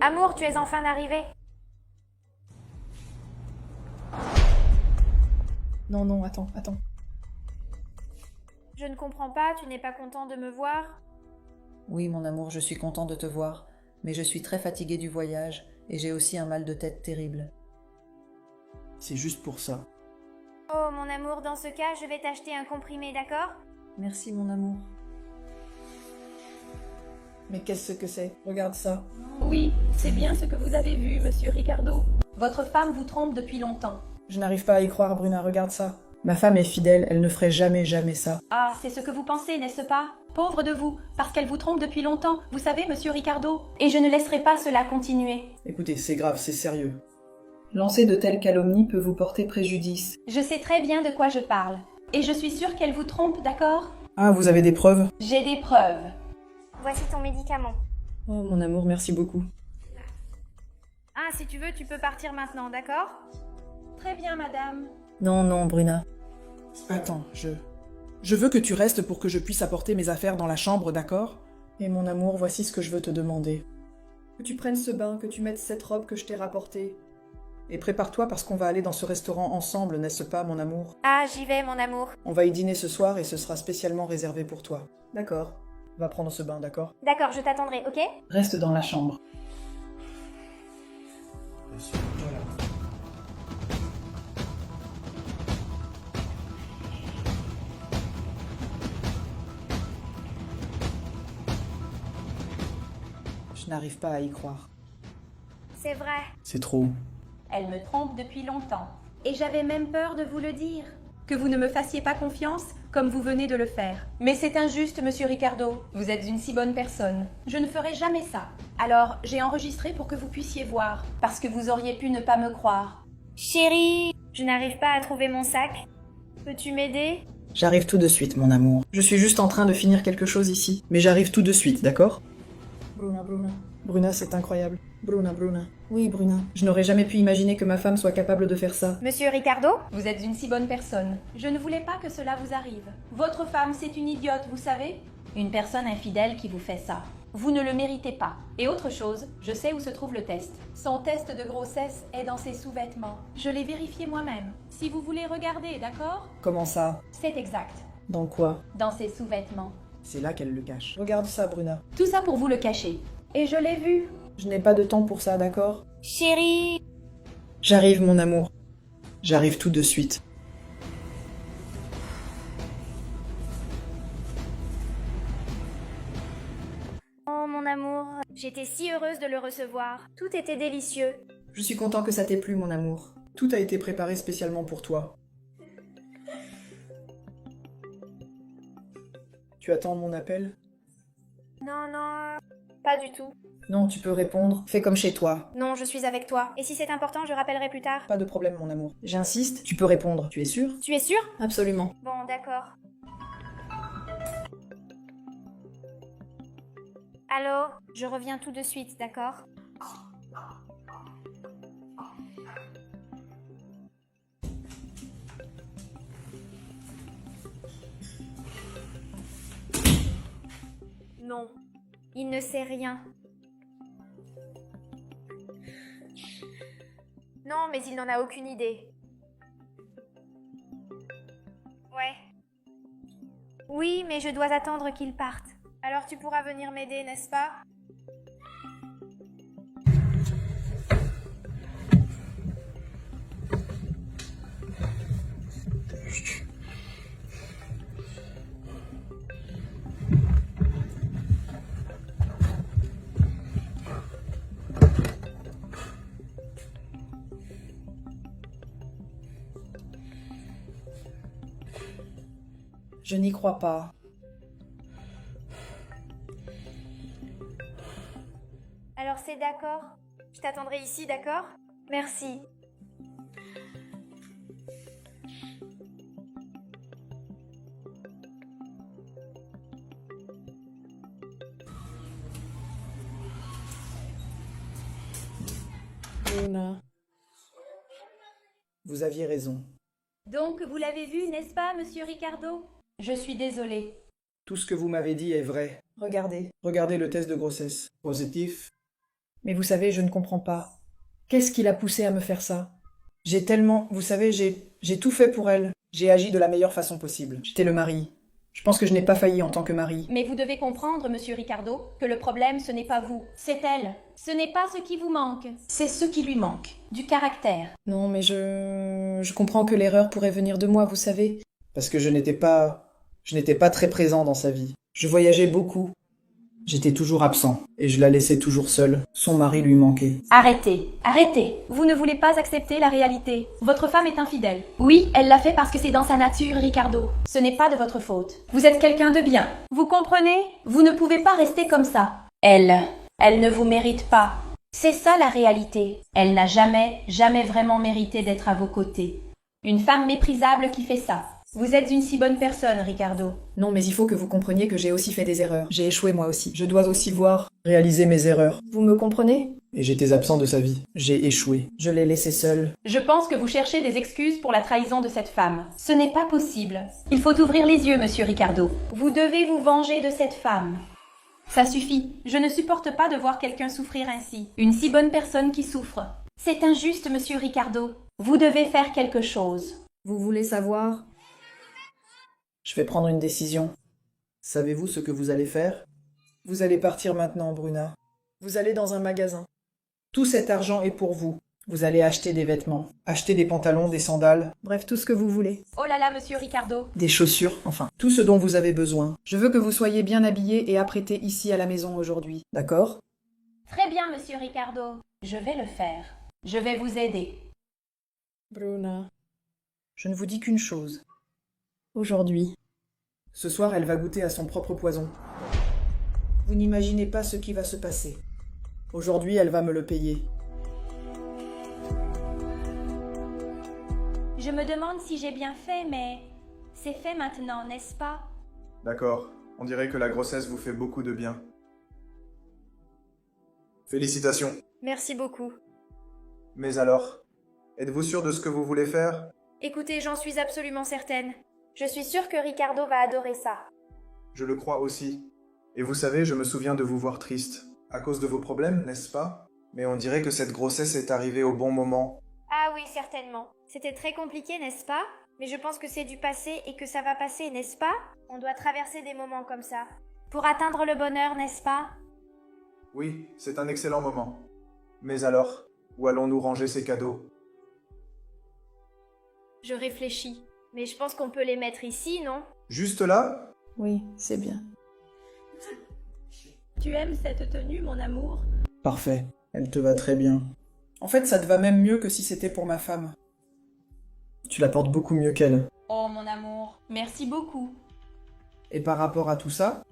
Amour, tu es enfin arrivé. Non, non, attends. Je ne comprends pas, tu n'es pas content de me voir? Oui, mon amour, je suis content de te voir, mais je suis très fatiguée du voyage et j'ai aussi un mal de tête terrible. C'est juste pour ça. Oh, mon amour, dans ce cas, je vais t'acheter un comprimé, d'accord? Merci, mon amour. Mais qu'est-ce que c'est? Regarde ça. Oui, c'est bien ce que vous avez vu, monsieur Ricardo. Votre femme vous trompe depuis longtemps. Je n'arrive pas à y croire, Bruna, regarde ça. Ma femme est fidèle, elle ne ferait jamais ça. Ah, c'est ce que vous pensez, n'est-ce pas? Pauvre de vous, parce qu'elle vous trompe depuis longtemps, vous savez, monsieur Ricardo. Et je ne laisserai pas cela continuer. Écoutez, c'est grave, c'est sérieux. Lancer de telles calomnies peut vous porter préjudice. Je sais très bien de quoi je parle. Et je suis sûre qu'elle vous trompe, d'accord? Ah, vous avez des preuves? J'ai des preuves. Voici ton médicament. Oh, mon amour, merci beaucoup. Ah, si tu veux, tu peux partir maintenant, d'accord? Très bien, madame. Non, non, Bruna. Attends, Je veux que tu restes pour que je puisse apporter mes affaires dans la chambre, d'accord? Et mon amour, voici ce que je veux te demander. Que tu prennes ce bain, que tu mettes cette robe que je t'ai rapportée. Et prépare-toi parce qu'on va aller dans ce restaurant ensemble, n'est-ce pas, mon amour? Ah, j'y vais, mon amour. On va y dîner ce soir et ce sera spécialement réservé pour toi. D'accord. Va prendre ce bain, d'accord? D'accord, je t'attendrai, ok? Reste dans la chambre. Je n'arrive pas à y croire. C'est vrai. C'est trop. Elle me trompe depuis longtemps. Et j'avais même peur de vous le dire. Que vous ne me fassiez pas confiance, comme vous venez de le faire. Mais c'est injuste, monsieur Ricardo. Vous êtes une si bonne personne. Je ne ferai jamais ça. Alors, j'ai enregistré pour que vous puissiez voir. Parce que vous auriez pu ne pas me croire. Chérie, je n'arrive pas à trouver mon sac. Peux-tu m'aider? J'arrive tout de suite, mon amour. Je suis juste en train de finir quelque chose ici. Mais j'arrive tout de suite, d'accord? Bruna. Bruna, c'est incroyable. Bruna. Oui, Bruna. Je n'aurais jamais pu imaginer que ma femme soit capable de faire ça. Monsieur Ricardo? Vous êtes une si bonne personne. Je ne voulais pas que cela vous arrive. Votre femme, c'est une idiote, vous savez? Une personne infidèle qui vous fait ça. Vous ne le méritez pas. Et autre chose, je sais où se trouve le test. Son test de grossesse est dans ses sous-vêtements. Je l'ai vérifié moi-même. Si vous voulez regarder, d'accord? Comment ça? C'est exact. Dans quoi? Dans ses sous-vêtements. C'est là qu'elle le cache. Regarde ça, Bruna. Tout ça pour vous le cacher. Et je l'ai vu. Je n'ai pas de temps pour ça, d'accord? Chérie. J'arrive, mon amour. J'arrive tout de suite. Oh, mon amour. J'étais si heureuse de le recevoir. Tout était délicieux. Je suis content que ça t'ait plu, mon amour. Tout a été préparé spécialement pour toi. Tu attends mon appel? Non, non. Pas du tout. Non, tu peux répondre. Fais comme chez toi. Non, je suis avec toi. Et si c'est important, je rappellerai plus tard. Pas de problème, mon amour. J'insiste, tu peux répondre. Tu es sûr? Tu es sûr? Absolument. Bon, d'accord. Allô? Je reviens tout de suite, d'accord? Non. Il ne sait rien. Non, mais il n'en a aucune idée. Ouais. Oui, mais je dois attendre qu'il parte. Alors tu pourras venir m'aider, n'est-ce pas? Je n'y crois pas. Alors c'est d'accord. Je t'attendrai ici, d'accord? Merci. Bruna. Vous aviez raison. Donc, vous l'avez vu, n'est-ce pas, monsieur Ricardo? Je suis désolée. Tout ce que vous m'avez dit est vrai. Regardez le test de grossesse. Positif. Mais vous savez, je ne comprends pas. Qu'est-ce qui l'a poussée à me faire ça? Vous savez, j'ai tout fait pour elle. J'ai agi de la meilleure façon possible. J'étais le mari. Je pense que je n'ai pas failli en tant que mari. Mais vous devez comprendre, monsieur Ricardo, que le problème, ce n'est pas vous, c'est elle. Ce n'est pas ce qui vous manque, c'est ce qui lui manque. Du caractère. Non, mais je comprends que l'erreur pourrait venir de moi, vous savez. Parce que je n'étais pas très présent dans sa vie. Je voyageais beaucoup. J'étais toujours absent. Et je la laissais toujours seule. Son mari lui manquait. Arrêtez, arrêtez. Vous ne voulez pas accepter la réalité. Votre femme est infidèle. Oui, elle l'a fait parce que c'est dans sa nature, Ricardo. Ce n'est pas de votre faute. Vous êtes quelqu'un de bien. Vous comprenez? Vous ne pouvez pas rester comme ça. Elle ne vous mérite pas. C'est ça la réalité. Elle n'a jamais vraiment mérité d'être à vos côtés. Une femme méprisable qui fait ça. Vous êtes une si bonne personne, Ricardo. Non, mais il faut que vous compreniez que j'ai aussi fait des erreurs. J'ai échoué moi aussi. Je dois aussi réaliser mes erreurs. Vous me comprenez? Et j'étais absent de sa vie. J'ai échoué. Je l'ai laissée seule. Je pense que vous cherchez des excuses pour la trahison de cette femme. Ce n'est pas possible. Il faut ouvrir les yeux, monsieur Ricardo. Vous devez vous venger de cette femme. Ça suffit. Je ne supporte pas de voir quelqu'un souffrir ainsi. Une si bonne personne qui souffre. C'est injuste, monsieur Ricardo. Vous devez faire quelque chose. Vous voulez savoir? Je vais prendre une décision. Savez-vous ce que vous allez faire? Vous allez partir maintenant, Bruna. Vous allez dans un magasin. Tout cet argent est pour vous. Vous allez acheter des vêtements, acheter des pantalons, des sandales, bref, tout ce que vous voulez. Oh là là, monsieur Ricardo. Des chaussures, enfin, tout ce dont vous avez besoin. Je veux que vous soyez bien habillé et apprêté ici à la maison aujourd'hui. D'accord? Très bien, monsieur Ricardo. Je vais le faire. Je vais vous aider. Bruna, je ne vous dis qu'une chose. Aujourd'hui. Ce soir, elle va goûter à son propre poison. Vous n'imaginez pas ce qui va se passer. Aujourd'hui, elle va me le payer. Je me demande si j'ai bien fait, mais c'est fait maintenant, n'est-ce pas? D'accord. On dirait que la grossesse vous fait beaucoup de bien. Félicitations. Merci beaucoup. Mais alors, êtes-vous sûr de ce que vous voulez faire? Écoutez, j'en suis absolument certaine. Je suis sûre que Ricardo va adorer ça. Je le crois aussi. Et vous savez, je me souviens de vous voir triste. À cause de vos problèmes, n'est-ce pas? Mais on dirait que cette grossesse est arrivée au bon moment. Ah oui, certainement. C'était très compliqué, n'est-ce pas? Mais je pense que c'est du passé et que ça va passer, n'est-ce pas? On doit traverser des moments comme ça. Pour atteindre le bonheur, n'est-ce pas? Oui, c'est un excellent moment. Mais alors, où allons-nous ranger ces cadeaux? Je réfléchis. Mais je pense qu'on peut les mettre ici, non? Juste là? Oui, c'est bien. Tu aimes cette tenue, mon amour? Parfait. Elle te va très bien. En fait, ça te va même mieux que si c'était pour ma femme. Tu la portes beaucoup mieux qu'elle. Oh, mon amour, merci beaucoup. Et par rapport à tout ça,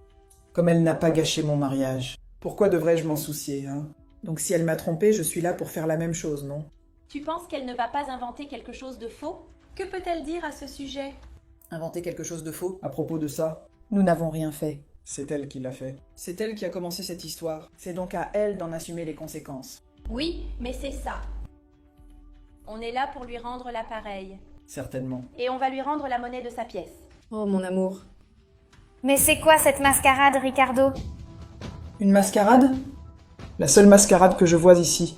comme elle n'a pas gâché mon mariage, pourquoi devrais-je m'en soucier, hein? Donc si elle m'a trompé, je suis là pour faire la même chose, non? Tu penses qu'elle ne va pas inventer quelque chose de faux? Que peut-elle dire à ce sujet? Inventer quelque chose de faux? À propos de ça, nous n'avons rien fait. C'est elle qui l'a fait. C'est elle qui a commencé cette histoire. C'est donc à elle d'en assumer les conséquences. Oui, mais c'est ça. On est là pour lui rendre l'appareil. Certainement. Et on va lui rendre la monnaie de sa pièce. Oh, mon amour. Mais c'est quoi cette mascarade, Ricardo? Une mascarade? La seule mascarade que je vois ici,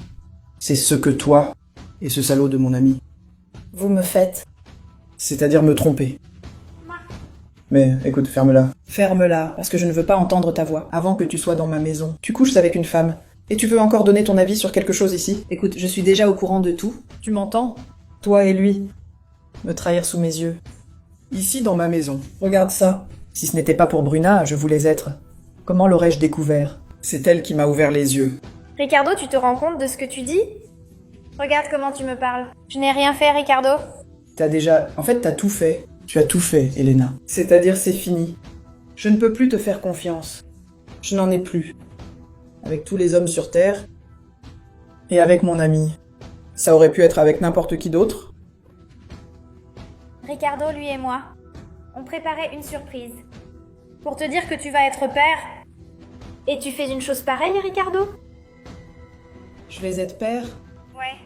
c'est ce que toi et ce salaud de mon ami. Vous me faites. C'est-à-dire me tromper. Mais écoute, ferme-la. Ferme-la, parce que je ne veux pas entendre ta voix avant que tu sois dans ma maison. Tu couches avec une femme. Et tu veux encore donner ton avis sur quelque chose ici? Écoute, je suis déjà au courant de tout. Tu m'entends? Toi et lui. Me trahir sous mes yeux. Ici, dans ma maison. Regarde ça. Si ce n'était pas pour Bruna, je voulais être. Comment l'aurais-je découvert? C'est elle qui m'a ouvert les yeux. Ricardo, tu te rends compte de ce que tu dis? Regarde comment tu me parles. Je n'ai rien fait, Ricardo. En fait, t'as tout fait. Tu as tout fait, Elena. C'est-à-dire, c'est fini. Je ne peux plus te faire confiance. Je n'en ai plus. Avec tous les hommes sur Terre. Et avec mon ami. Ça aurait pu être avec n'importe qui d'autre. Ricardo, lui et moi, on préparait une surprise. Pour te dire que tu vas être père. Et tu fais une chose pareille, Ricardo? Je vais être père. Ouais.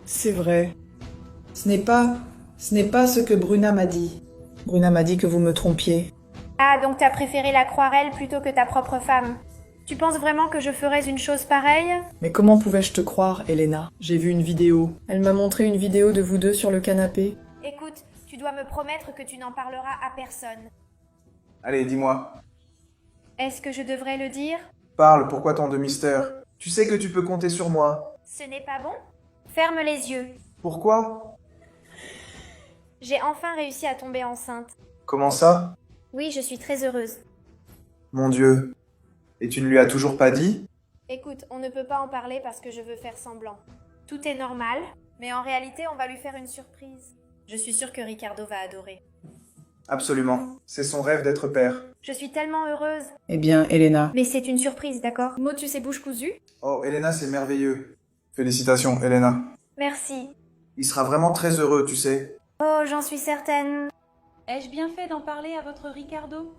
C'est vrai. Ce n'est pas ce que Bruna m'a dit. Bruna m'a dit que vous me trompiez. Ah, donc t'as préféré la croire elle plutôt que ta propre femme. Tu penses vraiment que je ferais une chose pareille? Mais comment pouvais-je te croire, Elena? J'ai vu une vidéo. Elle m'a montré une vidéo de vous deux sur le canapé. Écoute, tu dois me promettre que tu n'en parleras à personne. Allez, dis-moi. Est-ce que je devrais le dire? Parle, pourquoi tant de mystère? Tu sais que tu peux compter sur moi. Ce n'est pas bon? Ferme les yeux. Pourquoi? J'ai enfin réussi à tomber enceinte. Comment ça? Oui, je suis très heureuse. Mon Dieu. Et tu ne lui as toujours pas dit? Écoute, on ne peut pas en parler parce que je veux faire semblant. Tout est normal, mais en réalité, on va lui faire une surprise. Je suis sûre que Ricardo va adorer. Absolument. C'est son rêve d'être père. Je suis tellement heureuse. Eh bien, Elena. Mais c'est une surprise, d'accord? Motus et bouche cousue? Oh, Elena, c'est merveilleux. Félicitations, Elena. Merci. Il sera vraiment très heureux, tu sais. Oh, j'en suis certaine. Ai-je bien fait d'en parler à votre Ricardo?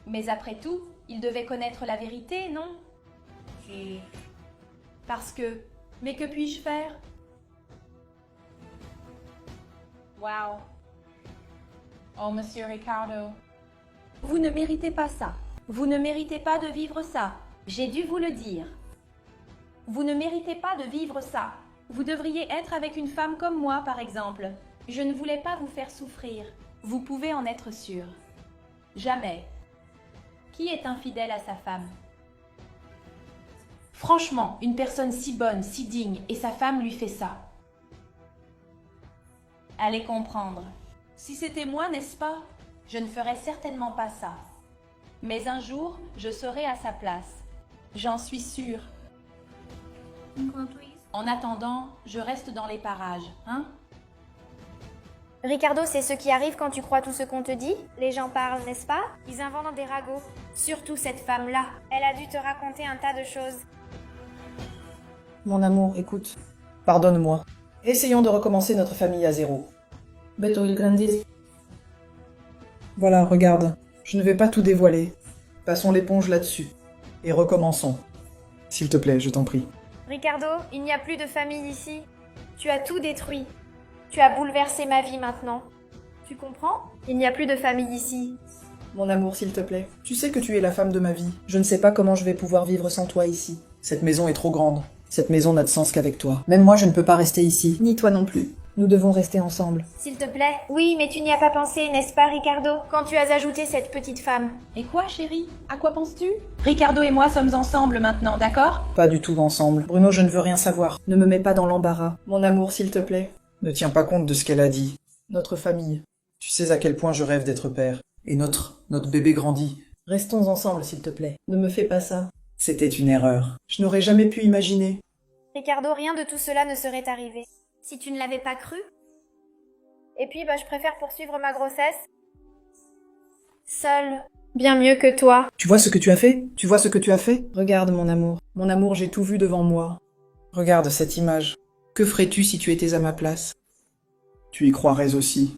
Mais après tout, il devait connaître la vérité, non? Parce que... Mais que puis-je faire? Wow. Oh, monsieur Ricardo. Vous ne méritez pas ça. Vous ne méritez pas de vivre ça. J'ai dû vous le dire. Vous ne méritez pas de vivre ça. Vous devriez être avec une femme comme moi, par exemple. Je ne voulais pas vous faire souffrir. Vous pouvez en être sûr. Jamais. Qui est infidèle à sa femme? Franchement, une personne si bonne, si digne, et sa femme lui fait ça. Allez comprendre. Si c'était moi, n'est-ce pas? Je ne ferais certainement pas ça. Mais un jour, je serai à sa place. J'en suis sûre. En attendant, je reste dans les parages, hein? Ricardo, c'est ce qui arrive quand tu crois tout ce qu'on te dit? Les gens parlent, n'est-ce pas? Ils inventent des ragots. Surtout cette femme-là. Elle a dû te raconter un tas de choses. Mon amour, écoute. Pardonne-moi. Essayons de recommencer notre famille à zéro. Beto il Grandis. Voilà, regarde. Je ne vais pas tout dévoiler. Passons l'éponge là-dessus. Et recommençons. S'il te plaît, je t'en prie. Ricardo, il n'y a plus de famille ici. Tu as tout détruit. Tu as bouleversé ma vie maintenant. Tu comprends? Il n'y a plus de famille ici. Mon amour, s'il te plaît. Tu sais que tu es la femme de ma vie. Je ne sais pas comment je vais pouvoir vivre sans toi ici. Cette maison est trop grande. Cette maison n'a de sens qu'avec toi. Même moi, je ne peux pas rester ici. Ni toi non plus. Nous devons rester ensemble. S'il te plaît. Oui, mais tu n'y as pas pensé, n'est-ce pas, Ricardo? Quand tu as ajouté cette petite femme. Et quoi, chérie? À quoi penses-tu? Ricardo et moi sommes ensemble maintenant, d'accord? Pas du tout ensemble. Bruno, je ne veux rien savoir. Ne me mets pas dans l'embarras. Mon amour, s'il te plaît. Ne tiens pas compte de ce qu'elle a dit. Notre famille. Tu sais à quel point je rêve d'être père. Et notre bébé grandit. Restons ensemble, s'il te plaît. Ne me fais pas ça. C'était une erreur. Je n'aurais jamais pu imaginer. Ricardo, rien de tout cela ne serait arrivé. Si tu ne l'avais pas cru. Et puis, je préfère poursuivre ma grossesse seule. Bien mieux que toi. Tu vois ce que tu as fait? Tu vois ce que tu as fait? Regarde, mon amour. Mon amour, j'ai tout vu devant moi. Regarde cette image. Que ferais-tu si tu étais à ma place? Tu y croirais aussi.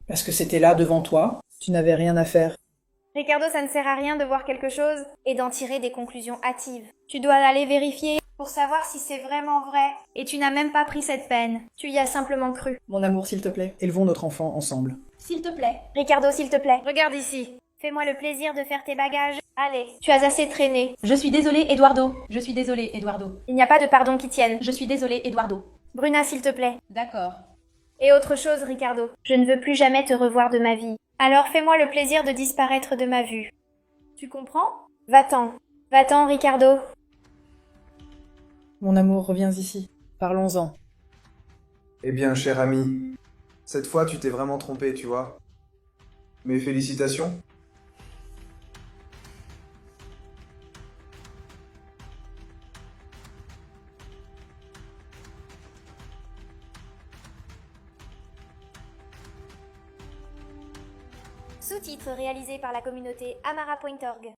Parce que c'était là devant toi. Tu n'avais rien à faire. Ricardo, ça ne sert à rien de voir quelque chose et d'en tirer des conclusions hâtives. Tu dois aller vérifier pour savoir si c'est vraiment vrai. Et tu n'as même pas pris cette peine. Tu y as simplement cru. Mon amour, s'il te plaît. Élevons notre enfant ensemble. S'il te plaît. Ricardo, s'il te plaît. Regarde ici. Fais-moi le plaisir de faire tes bagages. Allez, tu as assez traîné. Je suis désolée, Eduardo. Je suis désolée, Eduardo. Il n'y a pas de pardon qui tienne. Je suis désolée, Eduardo. Bruna, s'il te plaît. D'accord. Et autre chose, Ricardo. Je ne veux plus jamais te revoir de ma vie. Alors fais-moi le plaisir de disparaître de ma vue. Tu comprends? Va-t'en. Va-t'en, Ricardo. Mon amour, reviens ici. Parlons-en. Eh bien, cher ami, cette fois tu t'es vraiment trompé, tu vois. Mes félicitations. Sous-titres réalisés par la communauté amara.org.